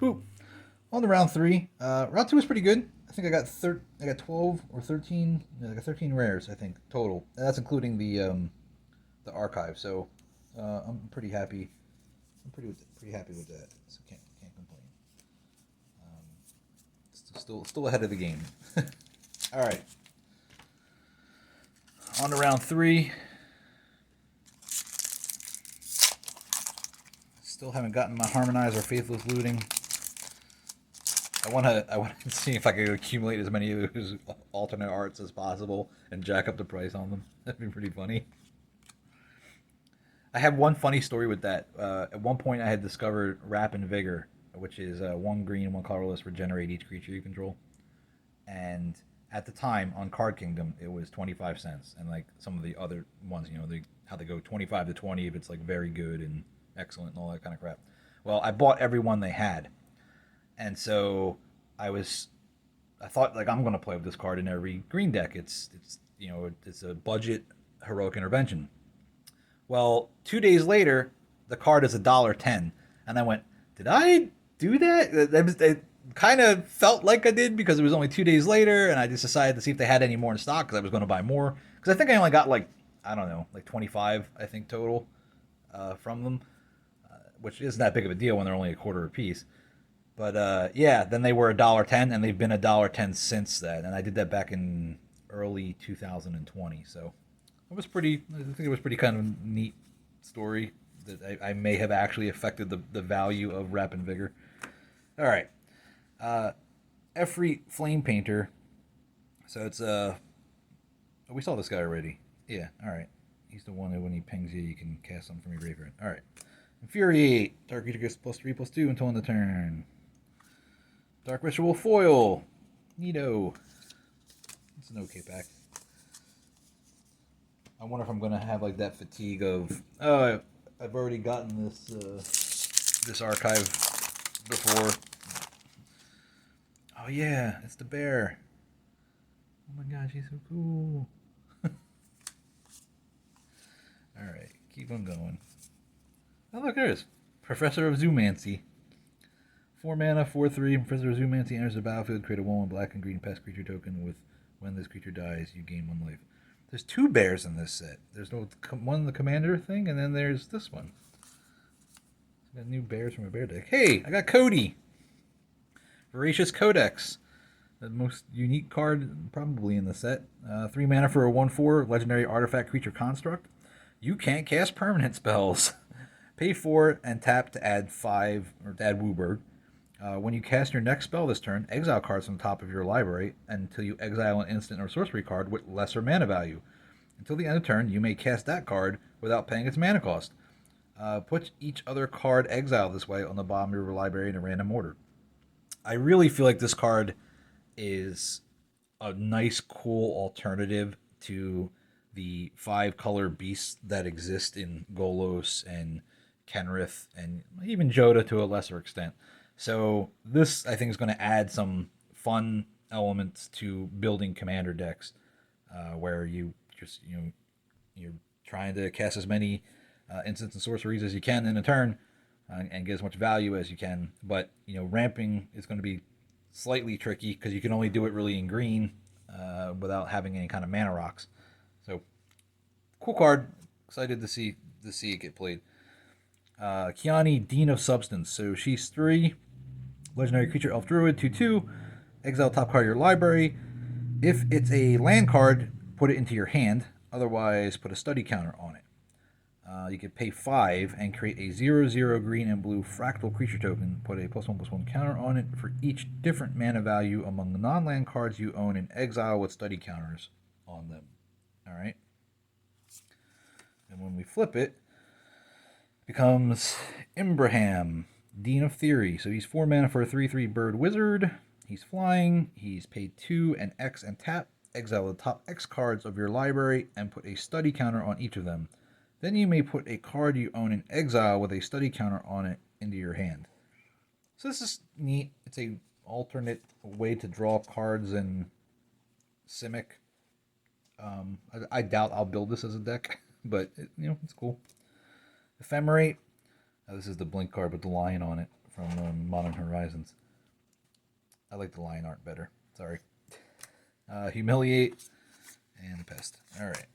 Boop. On to round three. Round two was pretty good. I think I got 12 or 13. I got 13 rares, I think, total. And that's including the archive. So I'm pretty happy. Pretty happy with that. So can't complain. Still ahead of the game. All right. On to round three. Still haven't gotten my Harmonize or Faithless Looting. I want to see if I can accumulate as many of those alternate arts as possible and jack up the price on them. That'd be pretty funny. I have one funny story with that. At one point, I had discovered Rap and Vigor, which is one green, one colorless, regenerate each creature you control. And at the time on Card Kingdom, it was 25 cents, and like some of the other ones, how they go 25 to 20 if it's like very good and excellent and all that kind of crap. Well, I bought every one they had, and so I thought like I'm gonna play with this card in every green deck. It's a budget heroic intervention. Well, 2 days later, the card is $1.10, and I went, did I do that? It kind of felt like I did because it was only 2 days later, and I just decided to see if they had any more in stock because I was going to buy more. Because I think I only got like, I don't know, like 25, I think, total from them, which isn't that big of a deal when they're only a quarter a piece. But yeah, then they were $1.10, and they've been $1.10 since then. And I did that back in early 2020. So I think it was pretty kind of neat story that I may have actually affected the value of Rap and Vigor. All right. Efreet Flame Painter. So it's oh, we saw this guy already. Yeah, all right. He's the one that when he pings you, you can cast something from your graveyard. All right. Infuriate. Dark creature gets +3/+2 until end of turn. Dark Ritual Foil. Neato. It's an okay pack. I wonder if I'm gonna have like that fatigue of I've already gotten this archive before. Oh yeah, it's the bear. Oh my gosh, he's so cool. All right, keep on going. Oh look, there's Professor of Zoomancy. 4 mana, 4/3. Professor of Zoomancy enters the battlefield. Create a 1/1 black and green pest creature token with when this creature dies, you gain 1 life. There's 2 bears in this set. There's one the commander thing, and then there's this one. Got new bears from a bear deck. Hey, I got Cody. Voracious Codex. The most unique card probably in the set. 3 mana for a 1/4 legendary artifact creature construct. You can't cast permanent spells. Pay 4 and tap to add 5 or to add Wooburg. When you cast your next spell this turn, exile cards from the top of your library until you exile an instant or sorcery card with lesser mana value. Until the end of turn, you may cast that card without paying its mana cost. Put each other card exiled this way on the bottom of your library in a random order. I really feel like this card is a nice, cool alternative to the 5-color beasts that exist in Golos and Kenrith and even Joda to a lesser extent. So this, I think, is going to add some fun elements to building commander decks, where you're trying to cast as many instants and sorceries as you can in a turn, and get as much value as you can. But ramping is going to be slightly tricky because you can only do it really in green without having any kind of mana rocks. So cool card. Excited to see it get played. Keaney, Dean of Substance. So she's 3. Legendary creature, Elf Druid, 2/2. Exile top card of your library. If it's a land card, put it into your hand. Otherwise, put a study counter on it. You can pay 5 and create a 0/0 green and blue fractal creature token. Put a +1/+1 counter on it for each different mana value among the non-land cards you own in exile with study counters on them. All right. And when we flip it, becomes Imbraham, Dean of Theory. So he's 4 mana for a 3/3 bird wizard. He's flying. He's paid 2 and X and tap. Exile the top X cards of your library and put a study counter on each of them. Then you may put a card you own in exile with a study counter on it into your hand. So this is neat. It's a alternate way to draw cards in Simic. I doubt I'll build this as a deck, but it's cool. Ephemerate. This is the blink card with the lion on it from Modern Horizons. I like the line art better. Sorry. Humiliate and Pest. All right.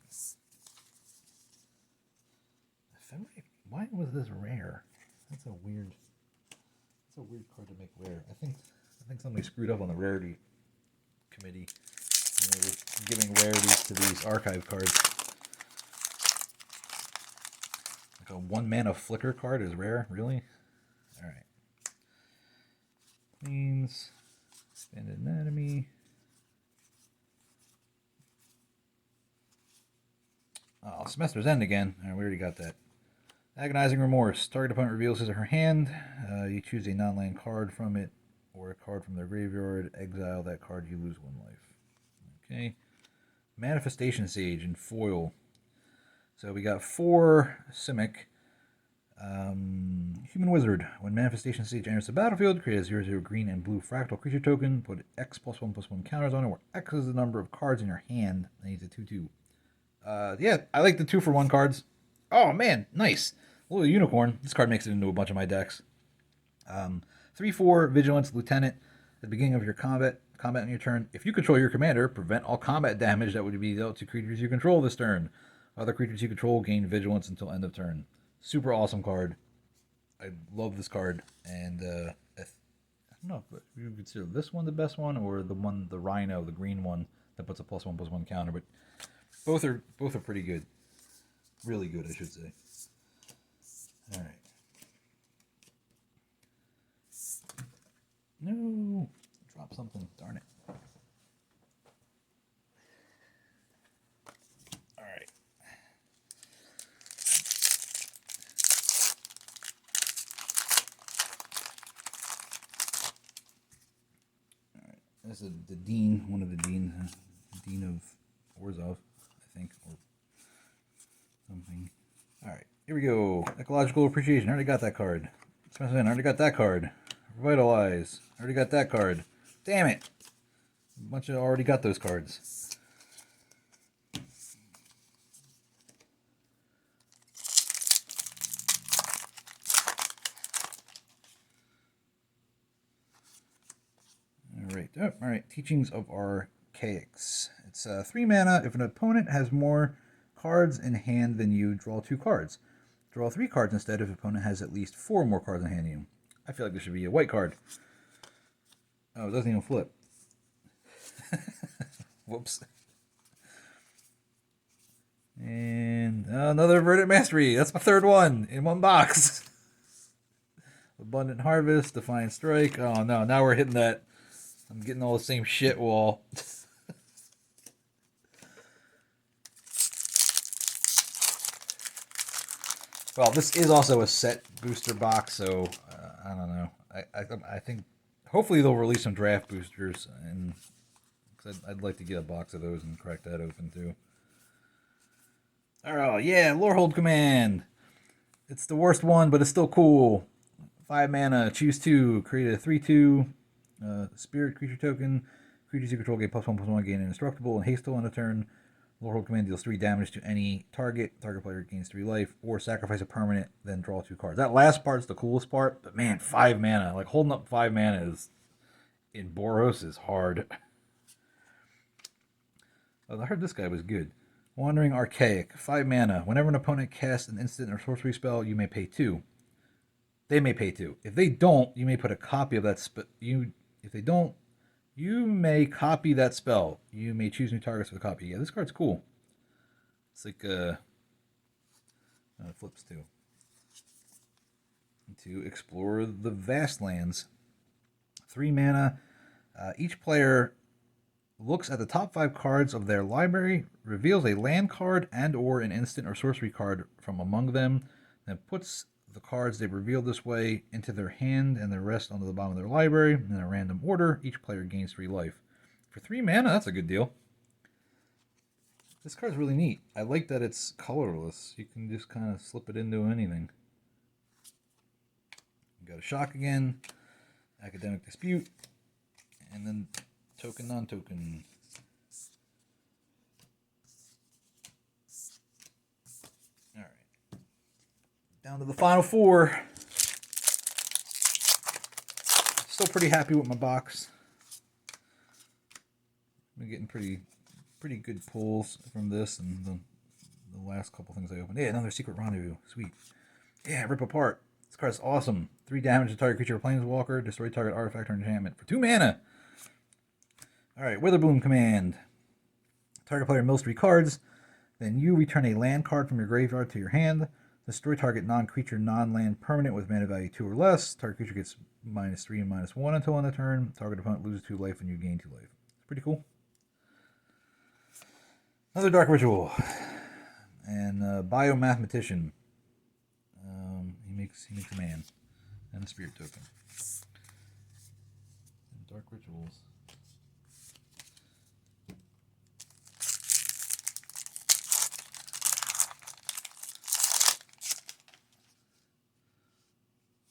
Why was this rare? That's a weird card to make rare. I think somebody screwed up on the rarity committee. And they were giving rarities to these archive cards. Like a 1-mana flicker card is rare? Really? Alright. Means Expanded Anatomy. Oh, Semester's End again. Alright, we already got that. Agonizing Remorse. Target opponent reveals his or her hand. You choose a non-land card from it or a card from their graveyard. Exile that card. You lose 1 life. Okay. Manifestation Sage in foil. So we got 4 Simic. Human Wizard. When Manifestation Sage enters the battlefield, create a 0/0 green and blue fractal creature token. Put X +1/+1 counters on it, where X is the number of cards in your hand. And he's a 2/2. Yeah, I like the 2-for-1 cards. Oh man, nice. A little unicorn. This card makes it into a bunch of my decks. 3/4 Vigilance Lieutenant. At the beginning of your combat on your turn, if you control your commander, prevent all combat damage that would be dealt to creatures you control this turn. Other creatures you control gain Vigilance until end of turn. Super awesome card. I love this card, and I don't know if you consider this one the best one or the Rhino, the green one that puts a +1/+1 counter, but both are pretty good. Really good, I should say. All right. No, drop something. Darn it. All right. This is the Dean, one of the Deans, Dean of Orzhov, I think, or something. Alright, here we go. Ecological Appreciation. I already got that card. I already got that card. Revitalize. I already got that card. Damn it! A bunch of already got those cards. Alright. Oh, alright. Teachings of Archaics. It's 3 mana. If an opponent has more cards in hand than you, draw 2 cards. Draw 3 cards instead if the opponent has at least 4 more cards in hand than you. I feel like this should be a white card. Oh, it doesn't even flip. Whoops. And another Verdant Mastery. That's my 3rd one in 1 box. Abundant Harvest, Defiant Strike. Oh no, now we're hitting that. I'm getting all the same shit wall. Well, this is also a set booster box, so I don't know. I think hopefully they'll release some draft boosters, and cause I'd like to get a box of those and crack that open too. Oh yeah, Lorehold Command. It's the worst one, but it's still cool. 5 mana, choose 2, create a 3/2 spirit creature token. Creatures you control gain +1/+1, gain indestructible and haste till end of turn. Lorehold Command deals 3 damage to any target. Target player gains 3 life, or sacrifice a permanent, then draw 2 cards. That last part's the coolest part, but man, 5 mana. Like, holding up 5 mana in Boros is hard. Oh, I heard this guy was good. Wandering Archaic, 5 mana. Whenever an opponent casts an instant or sorcery spell, you may pay 2. They may pay 2. If they don't, you may put a copy of that spell. If they don't, you may copy that spell. You may choose new targets for the copy. Yeah, this card's cool. It's like it flips too. To explore the Vastlands. 3 mana. Each player looks at the top 5 cards of their library, reveals a land card and or an instant or sorcery card from among them, then puts the cards they revealed this way into their hand and the rest onto the bottom of their library in a random order. Each player gains 3 life. For 3 mana, that's a good deal. This card's really neat. I like that it's colorless. You can just kind of slip it into anything. You got a Shock again, Academic Dispute, and then token, non-token. Alright. Down to the final 4. Still pretty happy with my box. Been getting pretty good pulls from this and the last couple things I opened. Yeah, another Secret Rendezvous. Sweet. Yeah, Rip Apart. This card's awesome. 3 damage to target creature or planeswalker. Destroy target artifact or enchantment for 2 mana. Alright, Witherbloom command. Target player mills 3 cards. Then you return a land card from your graveyard to your hand. Destroy target non-creature, non-land permanent with mana value 2 or less. Target creature gets -3 and -1 until end of turn. Target opponent loses 2 life and you gain 2 life. It's pretty cool. Another Dark Ritual. And Biomathematician. He makes a man. And a spirit token. And Dark Rituals.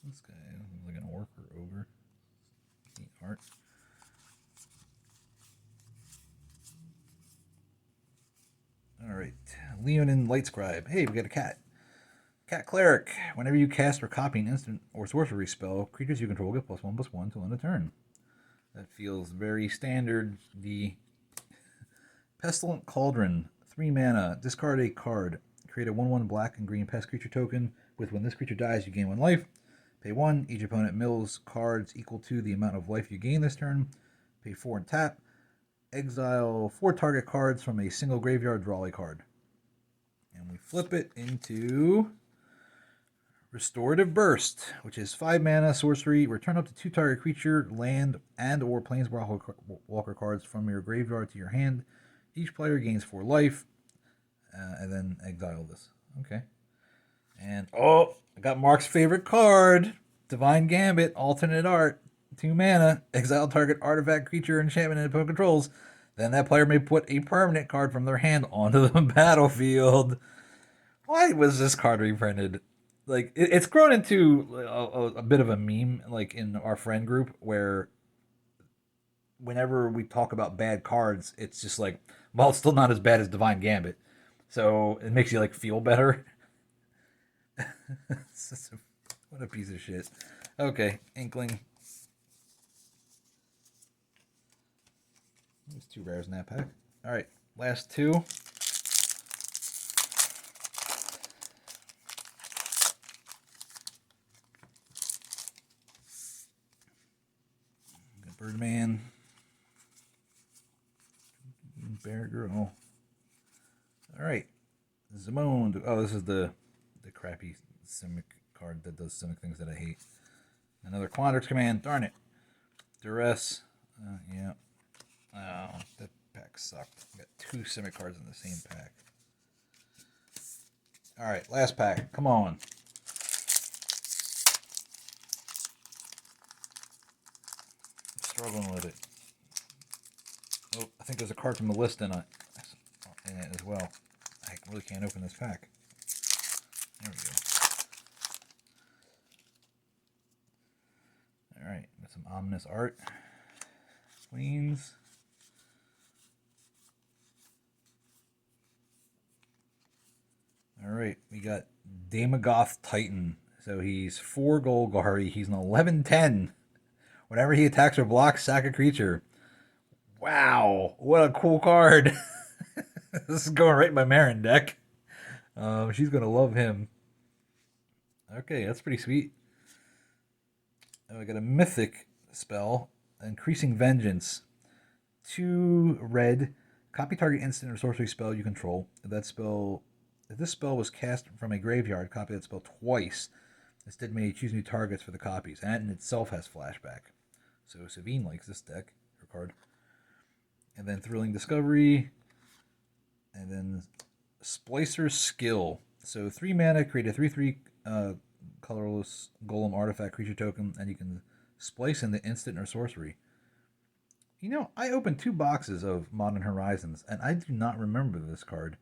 This guy is like an orc or ogre. Neat art. Alright. Leonin Lightscribe. Hey, we got a cat. Cat Cleric. Whenever you cast or copy an instant or sorcery spell, creatures you control get +1/+1 till end of turn. That feels very standard. The Pestilent Cauldron. 3 mana. Discard a card. Create a 1/1 black and green pest creature token with when this creature dies, you gain 1 life. Pay 1. Each opponent mills cards equal to the amount of life you gain this turn. Pay 4 and tap. Exile 4 target cards from a single graveyard, draw a card. And we flip it into Restorative Burst, which is 5 mana, sorcery. Return up to 2 target creature, land, and or planeswalker cards from your graveyard to your hand. Each player gains 4 life. And then exile this. Okay. And, oh, I got Mark's favorite card. Divine Gambit, alternate art. 2 mana. Exile target artifact, creature, enchantment, and opponent controls. Then that player may put a permanent card from their hand onto the battlefield. Why was this card reprinted? Like, it's grown into a bit of a meme, like, in our friend group, where whenever we talk about bad cards, it's just like, well, it's still not as bad as Divine Gambit. So it makes you, like, feel better. What a piece of shit. Okay, Inkling. There's 2 rares in that pack. Alright, last 2. Birdman. Bear Girl. Alright. Zimone. Oh, this is the crappy Simic card that does Simic things that I hate. Another Quandrix command. Darn it. Duress. Yeah. Oh, that pack sucked. I got 2 Simic cards in the same pack. Alright, last pack. Come on. I'm struggling with it. Oh, I think there's a card from the list in it as well. I really can't open this pack. There we go. Alright, got some ominous art. Queens. Alright, we got Damagoth Titan. So he's 4 Golgari. He's an 11/10. Whenever he attacks or blocks, sack a creature. Wow, what a cool card. This is going right in my Marin deck. She's going to love him. Okay, that's pretty sweet. Oh, I got a Mythic spell. Increasing Vengeance. 2 red. Copy target instant or sorcery spell you control. If this spell was cast from a graveyard, copy that spell twice. Instead, may choose new targets for the copies. And that in itself has flashback. So Savine likes this deck, her card. And then Thrilling Discovery. And then Splicer's Skill. So 3 mana, create a 3/3 colorless golem artifact creature token, and you can splice into instant or sorcery. You know, I opened 2 boxes of Modern Horizons, and I do not remember this card.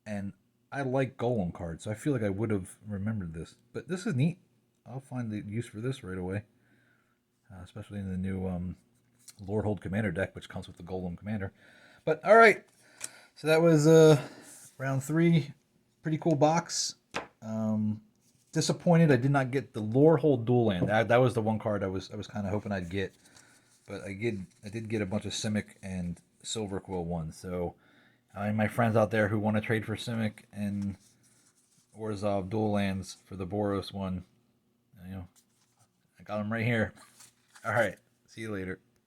And I like golem cards, so I feel like I would have remembered this. But this is neat. I'll find the use for this right away. Especially in the new Lordhold Commander deck, which comes with the Golem Commander. But, alright. So that was round 3. Pretty cool box. disappointed I did not get the Lorehold Dual Land. That was the one card I was kind of hoping I'd get, but I did get a bunch of Simic and Silver Quill ones. So, my friends out there who want to trade for Simic and Orzhov Dual Lands for the Boros one, I got them right here. All right, see you later.